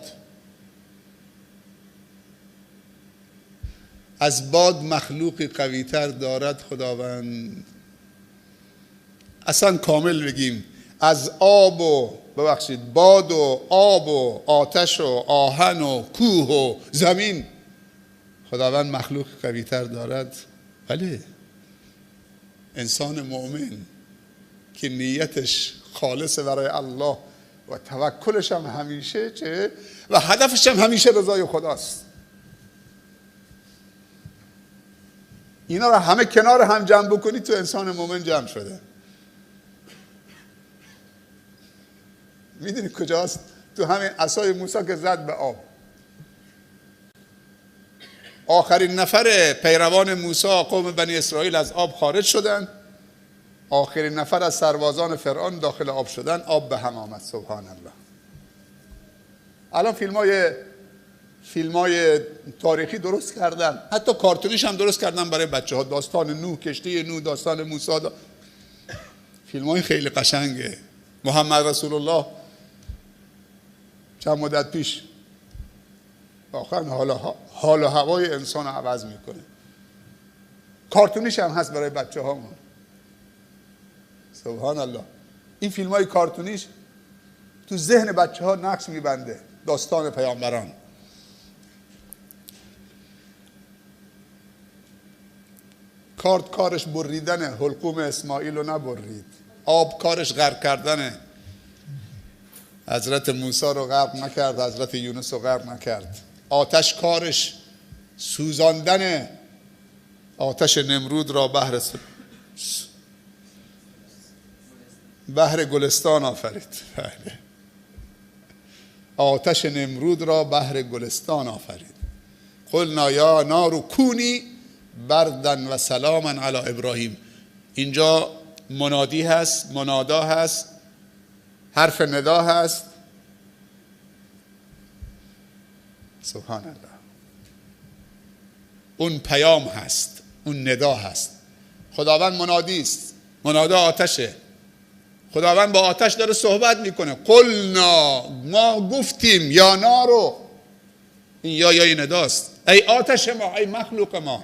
از باد مخلوقی قوی‌تر دارد خداوند؟ اصلا کامل بگیم، از آب و باد و آب و آتش و آهن و کوه و زمین خداوند مخلوق قوی‌تر دارد؟ بله. انسان مؤمن که نیتش خالصه برای الله و توکلش هم همیشه چه و هدفش هم همیشه رضای خداست، اینا رو همه کنار هم جمع بکنی تو انسان مؤمن جمع شده. میدونی کجاست؟ تو همین عصای موسی که زد به آب. آخرین نفر پیروان موسی، قوم بنی اسرائیل، از آب خارج شدن. آخرین نفر از سربازان فرعون داخل آب شدن، آب به هم آمد. سبحان الله. الان فیلمای تاریخی درست کردن، حتی کارتونیش هم درست کردن برای بچه ها. داستان نوح، کشتی نوح، داستان موسی، فیلمای خیلی قشنگه. محمد رسول الله چند مدت پیش واقعا حال و هوای انسان رو عوض میکنه. کارتونیش هم هست برای بچه هامون. سبحان الله. این فیلم های کارتونیش تو ذهن بچه ها نقش میبنده. داستان پیامبران. کارش بریدنه، حلقوم اسماعیل رو نبرید. آب کارش غرق کردنه، حضرت موسی رو غرق نکرد، حضرت یونس رو غرق نکرد. آتش کارش سوزاندنه، آتش نمرود را بهر گلستان آفرید. بله. آتش نمرود را بهر گلستان آفرید. قلنا یا نار کونی بردن و سلاما علی ابراهیم. اینجا منادی هست، منادا هست، حرف ندا هست. سبحان الله. اون پیام هست، اون ندا هست. خداوند منادی است، منادا آتشه. خداوند با آتش داره صحبت میکنه. قلنا، ما گفتیم، یا نارو، این یای نداست، ای آتش ما، ای مخلوق ما،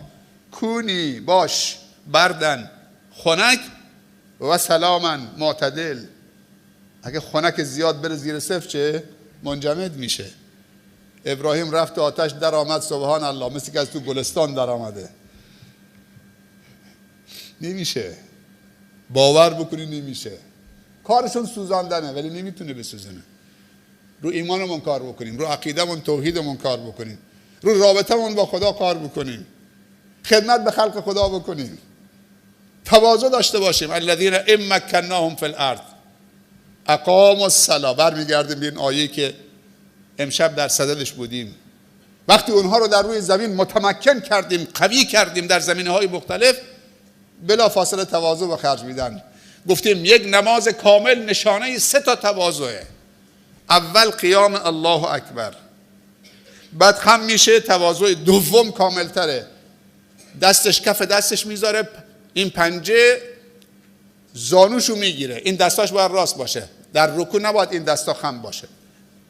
کونی، باش، بردن، خنک، و سلاما، معتدل. اگه خنک زیاد بره زیر صفر چه؟ منجمد میشه. ابراهیم رفت و آتش در آمد، سبحان الله، مثل که از تو گلستان در آمده. نمیشه، باور بکنی نمیشه. کارشون سوزاندنه ولی نمیتونه بسوزنه. رو ایمانمون کار بکنیم، رو عقیدمون، توحیدمون کار بکنیم، رو رابطمون با خدا کار بکنیم، خدمت به خلق خدا بکنیم، تواضع داشته باشیم. الذین ان مکناهم فی الارض اقاموا الصلاة. برمیگردیم به این آیه‌ای که امشب در صددش بودیم. وقتی اونها رو در روی زمین متمکن کردیم، قوی کردیم در زمینه‌های مختلف، بلا فاصله تواضع به خرج میدن. گفتیم یک نماز کامل نشانه 3 تواضعه. اول قیام الله اکبر، بعد خم میشه، تواضع دوم کاملتره، دستش کف دستش میذاره، این پنجه زانوشو میگیره، این دستاش باید راست باشه. در رکوع نباید این دستا خم باشه،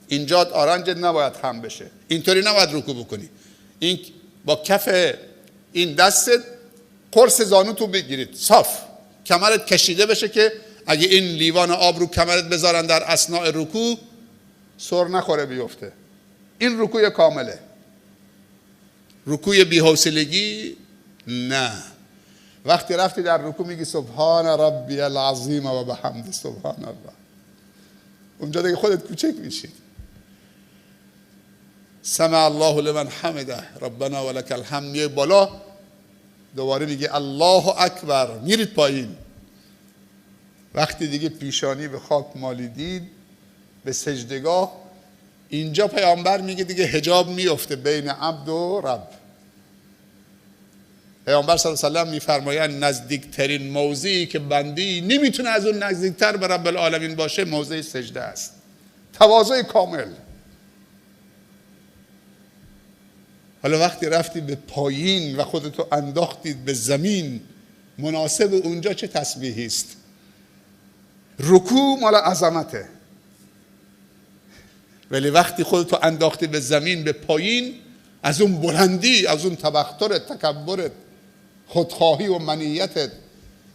اینجا آرنجت نباید خم بشه، اینطوری نباید رکوع بکنی. این با کف این دستت قرص زانوتو بگیرید صاف، کمرت کشیده بشه که اگه این لیوان آب رو کمرت بذارن در اثناء رکوع سر نخوره بیفته. این رکوع کامله. رکوع بی‌حوصلگی نه. وقتی رفتی در رکوع میگی سبحان ربی العظیم و بحمده سبحان الله، اونجا دیگه خودت کوچک میشی. سمع الله لمن حمده ربنا ولک الحمد. یه بالا دوباره میگه الله اکبر، میرید پایین. وقتی دیگه پیشانی به خاک مالیدید، به سجدگاه، اینجا پیامبر میگه دیگه حجاب میفته بین عبد و رب. پیامبر صلی الله علیه و سلم میفرمایند نزدیکترین موضعی که بندی نمیتونه از اون نزدیکتر به رب العالمین باشه موضع سجده است. تواضع کامل. حالا وقتی رفتی به پایین و خودتو انداختید به زمین، مناسب اونجا چه تسبیحی است؟ رکوع مال عظمته، ولی وقتی خودتو انداختی به زمین، به پایین، از اون بلندی، از اون تبخترت، تکبرت، خودخواهی و منیتت،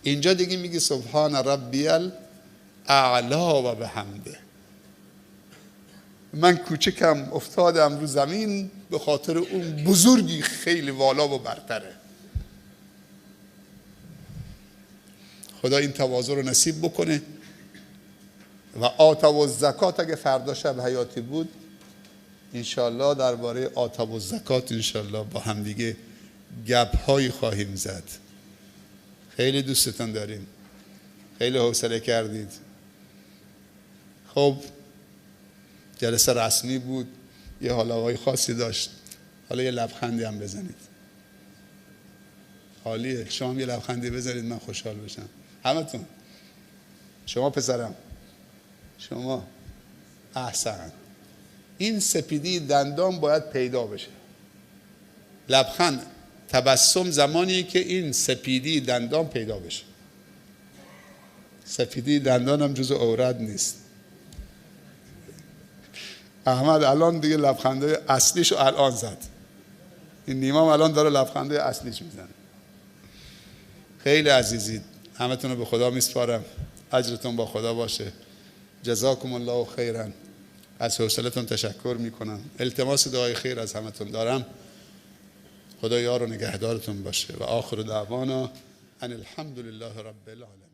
اینجا دیگه میگی سبحان ربی الاعلی و بحمده. من کوچکم افتادم رو زمین به خاطر اون بزرگی خیلی والا و برتره. خدا این تواضع رو نصیب بکنه. و آتا و زکات اگه فردا شب حیاتی بود انشالله درباره آتا و زکات انشالله با هم دیگه گپ‌هایی خواهیم زد. خیلی دوستتون داریم، خیلی حوصله کردید. خب جلسه رسمی بود، یه حاله‌های خاصی داشت، حالا یه لبخندی هم بزنید. حالیه، شما هم یه لبخندی بزنید من خوشحال بشم. همتون، شما پسرم، شما احسن. این سپیدی دندان باید پیدا بشه. لبخند، تبسم زمانی که این سپیدی دندان پیدا بشه. سپیدی دندان هم جزو عورت نیست. احمد الان دیگه لبخنده اصلیشو الان زد. این نیمام الان داره لبخنده اصلیش میزنه. خیلی عزیزید، همتون رو به خدا میسپارم. اجرتون با خدا باشه. جزاکم الله خیرا. از حوصلتون تشکر میکنم. التماس دعای خیر از همتون دارم. خدا یار و نگهدارتون باشه. و آخر دعوانا ان الحمد لله رب العالمین.